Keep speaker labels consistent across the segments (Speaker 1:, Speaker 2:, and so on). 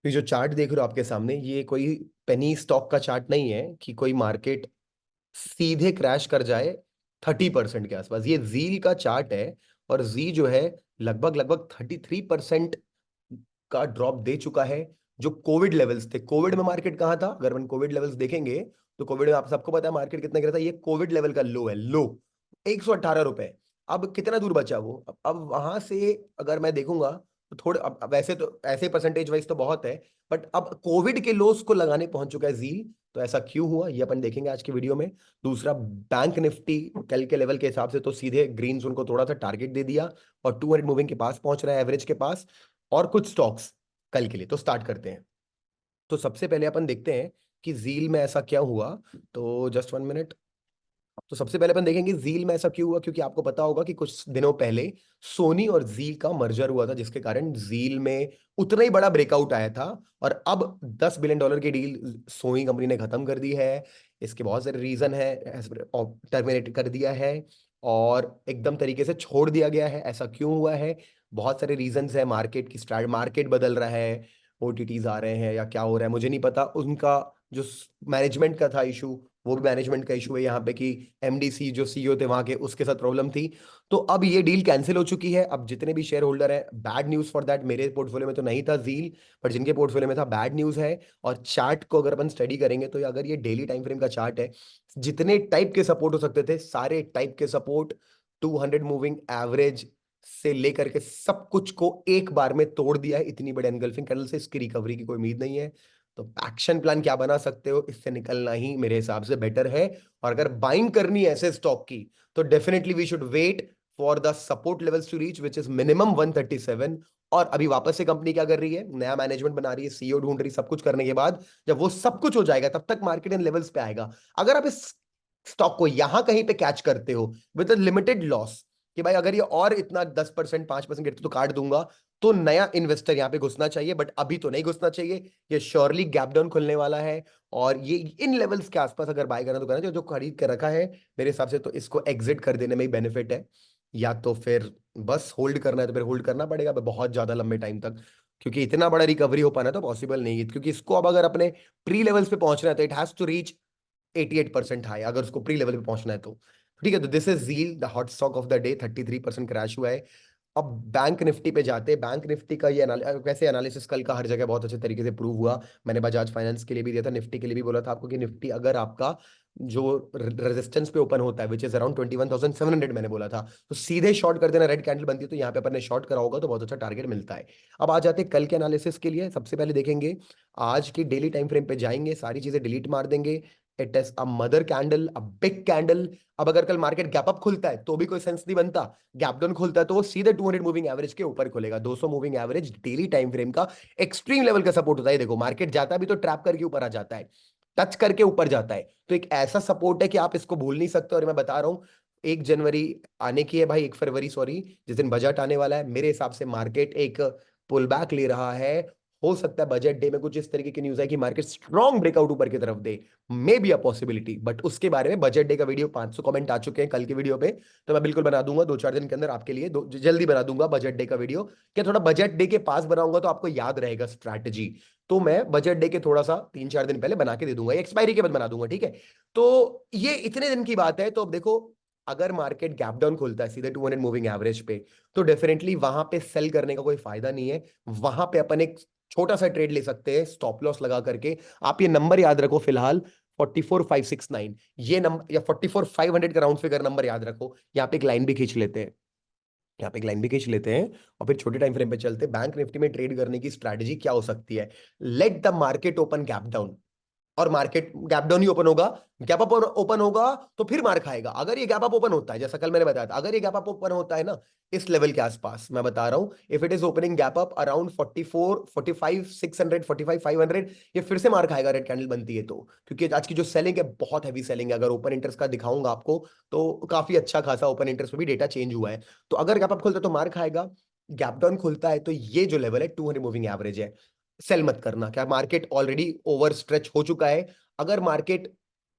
Speaker 1: ये जो चार्ट देख रहे हो आपके सामने, ये कोई पेनी स्टॉक का चार्ट नहीं है कि कोई मार्केट सीधे क्रैश कर जाए 30% के आसपास। ये जील का चार्ट है, और जी जो है लगभग लगभग 33% का ड्रॉप दे चुका है। जो कोविड लेवल्स थे, कोविड में मार्केट कहाँ था, अगर हम कोविड लेवल्स देखेंगे तो कोविड में आप सबको पता है मार्केट कितना गिरा था। ये कोविड लेवल का लो है, लो 118 रुपए। अब कितना दूर बचा वो, अब वहां से अगर मैं देखूंगा तो थोड़े अब वैसे तो ऐसे परसेंटेज वाइज तो बहुत है, बट अब कोविड के लोस को लगाने पहुंच चुका है जील। तो ऐसा क्यों हुआ ये अपन देखेंगे आज की वीडियो में। दूसरा, बैंक निफ्टी कल के लेवल के हिसाब से तो सीधे ग्रीन जोन को थोड़ा सा टारगेट दे दिया, और 200 मूविंग के पास पहुंच रहा है, एवरेज के पास। और कुछ स्टॉक्स कल के लिए तो स्टार्ट करते हैं। तो सबसे पहले अपन देखते हैं कि जील में ऐसा क्या हुआ। तो जस्ट 1 मिनट। तो सबसे पहले अपन देखेंगे जील में ऐसा क्यों हुआ, क्योंकि आपको पता होगा कि कुछ दिनों पहले सोनी और जील का मर्जर हुआ था, जिसके कारण जील में उतना ही बड़ा ब्रेकआउट आया था। और अब $10 बिलियन की डील सोनी कंपनी ने खत्म कर दी है। इसके बहुत सारे रीजन है, टर्मिनेट कर दिया है और एकदम तरीके से छोड़ दिया गया है। ऐसा क्यों हुआ है, बहुत सारे रीजंस है। मार्केट की स्ट्रैट, मार्केट बदल रहा है, ओटीटीज आ रहे हैं या क्या हो रहा है मुझे नहीं पता। उनका जो मैनेजमेंट का था इशू, वो भी मैनेजमेंट का इशू है यहाँ पे, कि एमडीसी जो सीईओ थे वहां के, उसके साथ प्रॉब्लम थी। तो अब ये डील कैंसिल हो चुकी है। अब जितने भी शेयर होल्डर हैं, बैड न्यूज फॉर दैट, मेरे पोर्टफोलियो में तो नहीं था जील, पर जिनके पोर्टफोलियो में था बैड न्यूज है। और चार्ट को अगर अपन स्टडी करेंगे तो अगर ये डेली टाइम फ्रेम का चार्ट है, जितने टाइप के सपोर्ट हो सकते थे सारे टाइप के सपोर्ट 200 मूविंग एवरेज से लेकर के सब कुछ को एक बार में तोड़ दिया है। इतनी बड़ी एनगल्फिंग कैंडल से इसकी रिकवरी की कोई उम्मीद नहीं है। तो एक्शन प्लान क्या बना सकते हो, इससे निकलना ही मेरे हिसाब से बेटर है। और अगर बाइंग करनी है ऐसे स्टॉक की, तो definitely we should wait for the support levels to reach which is minimum 137। और अभी वापस से कंपनी क्या कर रही है, नया मैनेजमेंट बना रही है, सीईओ ढूंढ रही, सब कुछ करने के बाद जब वो सब कुछ हो जाएगा तब तक मार्केट इन लेवल्स पे आएगा। अगर आप इस स्टॉक को यहां कहीं पे कैच करते हो विद लिमिटेड लॉस, कि भाई अगर ये और इतना 10% 5% गिरते तो काट दूंगा, तो नया इन्वेस्टर यहाँ पे घुसना चाहिए, बट अभी तो नहीं घुसना चाहिए। ये श्योरली गैप डाउन खुलने वाला है, और ये इन लेवल्स के आसपास अगर बाय करना तो करना चाहिए। जो खरीद के रखा है मेरे हिसाब से तो इसको एग्जिट कर देने में ही बेनिफिट है, या तो फिर बस होल्ड करना है तो फिर होल्ड करना पड़ेगा बहुत ज्यादा लंबे टाइम तक, क्योंकि इतना बड़ा रिकवरी हो पाना तो पॉसिबल नहीं है। क्योंकि इसको अब अगर अपने प्री लेवल्स पे पहुंचना है तो it has to reach 88% high, अगर उसको प्री लेवल पे पहुंचना है तो। ठीक है, तो this is Zeel the hot stock of the day, 33% crash हुआ है। अब बैंक निफ्टी पे जाते हैं। बैंक निफ्टी का ये वैसे एनालिसिस कल का हर जगह बहुत अच्छे तरीके से प्रूव हुआ। मैंने बजाज फाइनेंस के लिए भी दिया था, निफ्टी के लिए भी बोला था आपको कि निफ्टी अगर आपका जो रेजिस्टेंस पे ओपन होता है विच इज अराउंड 21,700, मैंने बोला था, तो सीधे शॉर्ट कर देना, रेड कैंडल बनती है तो यहाँ पे अपन ने शॉर्ट करा होगा तो बहुत अच्छा टारगेट मिलता है। अब आ जाते हैं कल के एनालिसिस के लिए। सबसे पहले देखेंगे आज की डेली टाइम फ्रेम पे, जाएंगे सारी चीजें डिलीट मार देंगे। It is a mother candle, a big candle. अब अगर कल मार्केट गैप अप खुलता है तो भी कोई सेंस नहीं बनता, गैप डाउन खुलता है तो वो सीधे 200 मूविंग एवरेज के ऊपर खुलेगा। 200 moving average daily time frame का एक्सट्रीम लेवल का सपोर्ट होता है। देखो मार्केट जाता भी तो ट्रैप करके ऊपर आ जाता है, टच करके ऊपर जाता है, तो एक ऐसा सपोर्ट है कि आप इसको भूल नहीं सकते। और मैं बता रहा हूं 1 जनवरी आने की है भाई, 1 फरवरी सॉरी, जिस दिन बजट आने वाला है, मेरे हिसाब से मार्केट एक पुल बैक ले रहा है। हो सकता है बजट डे में कुछ इस तरीके की न्यूज है कि मार्केट स्ट्रॉन्ग ब्रेकआउट ऊपर की तरफ दे, may be a possibility. But उसके बारे में बजट डे का वीडियो 500 कमेंट आ चुके हैं कल की वीडियो पे, तो मैं बिल्कुल बना दूंगा 2-4 दिन के अंदर आपके लिए, जल्दी बना दूंगा बजट डे का वीडियो। क्या थोड़ा बजट डे के पास बनाऊंगा तो आपको याद रहेगा स्ट्रैटेजी, तो मैं बजट डे के थोड़ा सा 3-4 दिन पहले बना के दे दूंगा, एक्सपायरी के बाद बना दूंगा, ठीक है। तो ये इतने दिन की बात है। तो अब देखो, अगर मार्केट गैप डाउन खुलता है सीधे 200 मूविंग एवरेज पे, तो डेफिनेटली वहां पे सेल करने का कोई फायदा नहीं है। वहां पे अपन एक छोटा सा ट्रेड ले सकते हैं स्टॉप लॉस लगा करके। आप ये नंबर याद रखो फिलहाल, 44,569, ये नंबर, या 44,500 का राउंड फिगर नंबर याद रखो। यहाँ पे एक लाइन भी खींच लेते हैं, यहाँ पे एक लाइन भी खींच लेते हैं, और फिर छोटे टाइम फ्रेम पे चलते हैं। बैंक निफ्टी में ट्रेड करने की स्ट्रैटेजी क्या हो सकती है, let the market open gap down, और मार्केट गैप डाउन ही ओपन होगा, गैप अप ओपन होगा तो फिर मार खाएगा। अगर ये गैप अप ओपन होता है, जैसा कल मैंने बताया था, अगर ये गैप अप ओपन होता है ना इस लेवल के आसपास, मैं बता रहा हूं, if it is opening gap up around 44 45 600 45 500, ये फिर से मार खाएगा रेड कैंडल बनती है तो। क्योंकि आज की जो सेलिंग है बहुत हैवी सेलिंग है। अगर ओपन इंटरेस्ट का दिखाऊंगा आपको तो काफी अच्छा खासा ओपन इंटरेस्ट में भी डेटा चेंज हुआ है। तो अगर गैप अप खुलता है तो मार खाएगा, गैप डाउन खुलता है तो ये जो लेवल है 200 मूविंग एवरेज है, सेल मत करना। क्या मार्केट ऑलरेडी ओवर स्ट्रेच हो चुका है। अगर मार्केट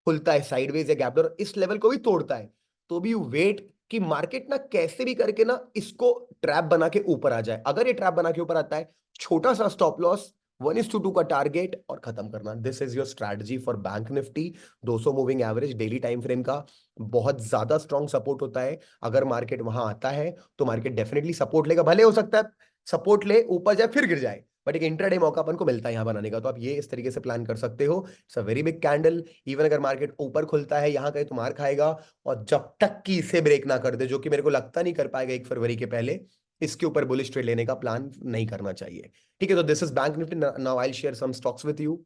Speaker 1: खुलता है साइडवेज या गैप डाउन इस लेवल को भी तोड़ता है, तो भी वेट कि मार्केट ना कैसे भी करके ना इसको ट्रैप बना के ऊपर आ जाए। अगर ये ट्रैप बना के ऊपर आता है, छोटा सा स्टॉप लॉस 1:2 का टारगेट और खत्म करना। This is your strategy for bank Nifty. 200 moving average daily time frame का बहुत ज्यादा स्ट्रॉन्ग सपोर्ट होता है। अगर मार्केट वहां आता है तो मार्केट डेफिनेटली सपोर्ट लेगा, भले हो सकता है सपोर्ट ले ऊपर जाए फिर गिर जाए, बट एक इंट्राडे मौका अपन को मिलता है यहाँ बनाने का। तो आप ये इस तरीके से प्लान कर सकते हो। It's a very big candle. Even अगर मार्केट ऊपर खुलता है यहाँ कहीं तो मार खाएगा, और जब तक कि इसे ब्रेक ना कर दे, जो कि मेरे को लगता नहीं कर पाएगा 1 फरवरी के पहले, इसके ऊपर बुलिश ट्रेड लेने का प्लान नहीं करना चाहिए। ठीक है, तो this is bank Nifty. Now I share some stocks with you.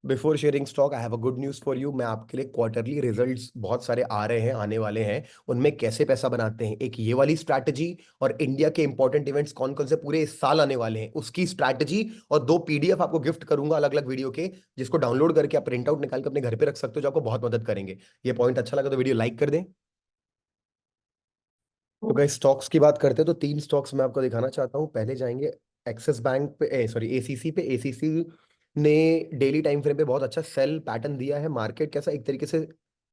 Speaker 1: Before sharing stock, I have a good news for you. मैं आपके लिए क्वार्टरली रिजल्ट्स बहुत सारे आ रहे हैं, आने वाले हैं, उनमें कैसे पैसा बनाते हैं, एक ये वाली स्ट्रैटेजी, और इंडिया के इंपॉर्टेंट इवेंट्स कौन कौन से पूरे इस साल आने वाले हैं उसकी स्ट्रैटेजी, और 2 PDF आपको गिफ्ट करूंगा अलग अलग वीडियो के, जिसको डाउनलोड करके आप प्रिंट आउट निकाल के अपने घर पे रख सकते हो, जो आपको बहुत मदद करेंगे। ये पॉइंट अच्छा लगा तो वीडियो लाइक कर दें। तो गाइस स्टॉक्स की बात करते हैं तो 3 स्टॉक्स मैं आपको दिखाना चाहता हूँ। पहले जाएंगे एक्सिस बैंक पे, सॉरी एसीसी पे। एसीसी ने डेली टाइम फ्रेम पे बहुत अच्छा सेल पैटर्न दिया है। मार्केट कैसा एक तरीके से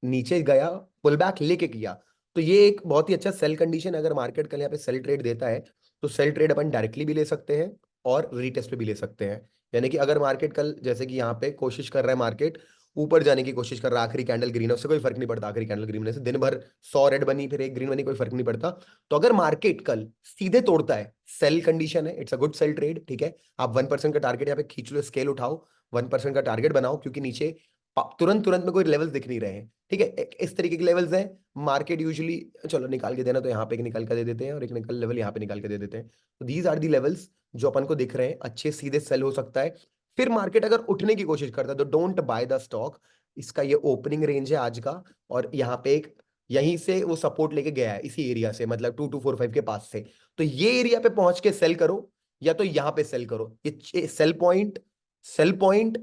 Speaker 1: नीचे गया, पुल बैक लेके किया, तो ये एक बहुत ही अच्छा सेल कंडीशन है। अगर मार्केट कल यहाँ पे सेल ट्रेड देता है तो सेल ट्रेड अपन डायरेक्टली भी ले सकते हैं और रीटेस्ट पे भी ले सकते हैं। यानी कि अगर मार्केट कल जैसे कि यहाँ पे कोशिश कर रहा है, मार्केट ऊपर जाने की कोशिश कर रहा है, आखिरी कैंडल ग्रीन है, उससे कोई फर्क नहीं पड़ता। आखिरी कैंडल ग्रीन होने से दिन भर 100 रेड बनी फिर एक ग्रीन बनी, कोई फर्क नहीं पड़ता। तो अगर मार्केट कल सीधे तोड़ता है, सेल कंडीशन है, it's a good sell trade. ठीक है, आप 1% का टारगेट यहाँ पे खींच लो, स्केल उठाओ, 1% का टारगेट बनाओ, क्योंकि नीचे तुरंत तुरंत में कोई लेवल्स दिख नहीं रहे हैं। ठीक है, इस तरीके के लेवल्स हैं। मार्केट यूजुअली, चलो निकाल के देना तो यहाँ पे एक निकाल के दे देते हैं और एक निकल लेवल यहाँ पे निकाल के दे देते हैं। तो दीज आर दी लेवल्स जो अपन को दिख रहे हैं, अच्छे सीधे सेल हो सकता है। फिर मार्केट अगर उठने की कोशिश करता है तो डोंट बाय द स्टॉक। इसका ये ओपनिंग रेंज है आज का, और यहाँ पे एक यहीं से वो सपोर्ट लेके गया है, इसी एरिया से, मतलब 2245 के पास से। तो ये एरिया पे पहुंच के सेल करो, या तो यहां पे सेल करो। ये cell point, cell point,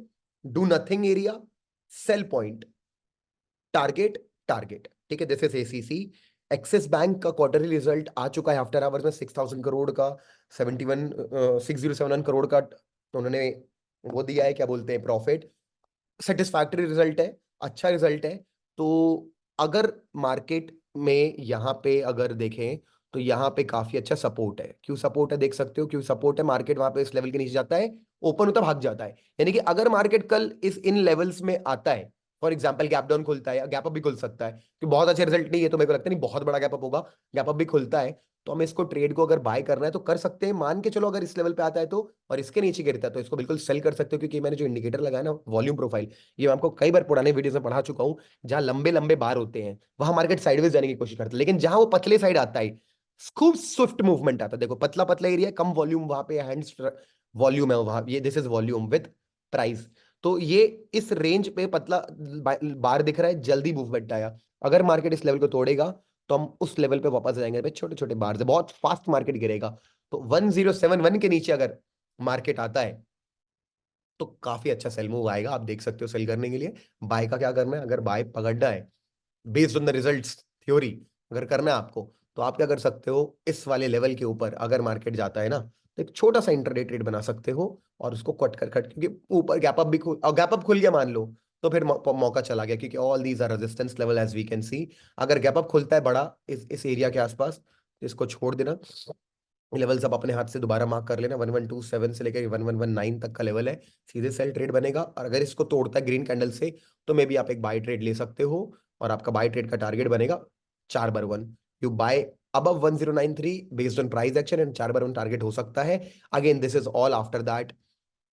Speaker 1: do nothing area, cell point, target, target. ठीक है, this is ACC. Axis bank का क्वार्टरली रिजल्ट आ चुका है आफ्टर आवर्स में, 6000 करोड़ का, 6071 करोड़ का उन्होंने वो दिया है, क्या बोलते हैं, प्रॉफिट। सेटिस्फैक्टरी रिजल्ट है, अच्छा रिजल्ट है। तो अगर मार्केट में यहाँ पे अगर देखें तो यहाँ पे काफी अच्छा सपोर्ट है। क्यों सपोर्ट है देख सकते हो, क्यों सपोर्ट है, मार्केट वहां पे इस लेवल के नीचे जाता है, ओपन होता भाग जाता है। यानी कि अगर मार्केट कल इस इन लेवल्स में आता है, फॉर एग्जाम्पल गैप डाउन खुलता है या गैप अप भी खुल सकता है, कि बहुत अच्छा रिजल्ट नहीं है तो मेरे को लगता नहीं बहुत बड़ा गैप अप होगा, गैप अप भी खुलता है, तो हमें इसको ट्रेड को अगर बाय करना है तो कर सकते हैं। मान के चलो अगर इस लेवल पे आता है तो, और इसके नीचे गिरता है तो इसको बिल्कुल सेल कर सकते हो, क्योंकि मैंने जो इंडिकेटर लगाया ना, वॉल्यूम प्रोफाइल, ये मैं आपको कई बार पुराने वीडियोस में पढ़ा चुका हूं। जहां लंबे लंबे बार होते हैं वहां मार्केट साइडवेज जाने की कोशिश करता है, लेकिन जहां वो पतले साइड आता है खूब स्विफ्ट मूवमेंट आता है। देखो पतला पतला एरिया, कम वॉल्यूम, वहां पे हैंड्स वॉल्यूम है वहां, ये this is volume with price. तो ये इस रेंज पे पतला बार दिख रहा है, जल्दी मूवमेंट आया। अगर मार्केट इस लेवल को तोड़ेगा तो हम उस लेवल पे वापस जाएंगे, छोटे छोटे बार से बहुत फास्ट मार्केट गिरेगा। तो 1071 के नीचे अगर मार्केट आता है तो काफी अच्छा सेल मूव आएगा। आप देख सकते हो सेल करने के लिए बाय का क्या करना है। अगर बाय पकड़ना है based on the results theory, अगर करना है आपको, तो आप क्या कर सकते हो, इस वाले लेवल के ऊपर अगर मार्केट जाता है ना, तो एक छोटा सा इंटरडे ट्रेड बना सकते हो, और उसको कट कर कट, क्योंकि ऊपर गैप अप भी खुल, और गैप अप खुल गया मान लो, तो फिर मौका चला गया, क्योंकि all these are resistance level as we can see. अगर गैप अप खुलता है बड़ा इस एरिया के आसपास, तो इसको छोड़ देना। लेवल सब अपने हाथ से दोबारा मार्क कर लेना, 1127 से लेकर 1119 तक का लेवल है, सीधे सेल ट्रेड बनेगा। और अगर इसको तोड़ता है ग्रीन कैंडल से, तो मे भी आप एक बाय ट्रेड ले सकते हो, और आपका बाय ट्रेड का टारगेट बनेगा 4/1। You buy above 1093 based on price action, and 4/1 target हो सकता है। Again this is all after that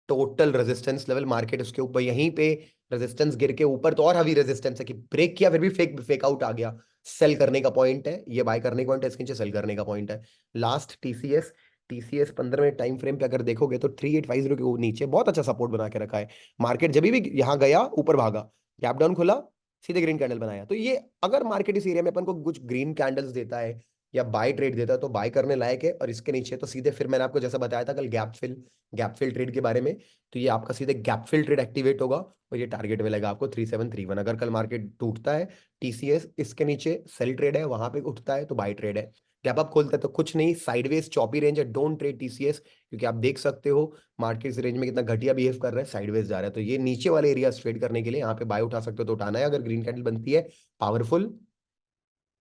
Speaker 1: total resistance level, market उसके ऊपर यहीं पे रेजिस्टेंस गिर के ऊपर तो और हैवी रेजिस्टेंस है कि ब्रेक किया फिर भी फेक फेक आउट आ गया, सेल करने का पॉइंट है, ये बाय करने का पॉइंट है, इसके नीचे सेल करने का पॉइंट है। Last TCS, TCS 15 minute time frame पे अगर देखोगे तो 3850 के नीचे बहुत अच्छा सपोर्ट बना के रखा है। मार्केट जब भी यहाँ गया ऊपर भागा, गैप डाउन खुला, सीधे ग्रीन कैंडल बनाया। तो ये अगर मार्केट इस एरिया में अपन को कुछ ग्रीन कैंडल्स देता है या बाय ट्रेड देता है तो बाय करने लायक है। और इसके नीचे तो सीधे, फिर मैंने आपको जैसा बताया था कल गैप फिल ट्रेड के बारे में, तो ये आपका सीधे गैप फिल ट्रेड एक्टिवेट होगा, और ये टारगेट मिलेगा आपको 3731। अगर कल मार्केट टूटता है, टीसीएस इसके नीचे सेल ट्रेड है, वहां पे उठता है तो बाय ट्रेड है। गैप अप खोलता है तो कुछ नहीं, साइडवेज चॉपी रेंज है, डोंट ट्रेड टीसीएस, क्योंकि आप देख सकते हो मार्केट इस रेंज में कितना घटिया बिहेव कर रहा है, साइडवेज जा रहा है। तो ये नीचे वाले एरिया ट्रेड करने के लिए यहाँ पे बाय उठा सकते हो तो उठाना है, अगर ग्रीन कैंडल बनती है पावरफुल,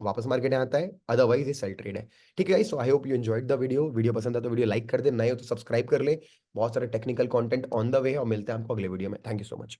Speaker 1: वापस मार्केट आता है, अदरवाइज ये सेल ट्रेड है। ठीक है guys, so I hope you enjoyed the video. Video पसंद है तो वीडियो लाइक कर दे, नए हो तो सब्सक्राइब कर ले। बहुत सारे technical content on the way, और मिलते हैं आपको अगले वीडियो में। Thank you so much.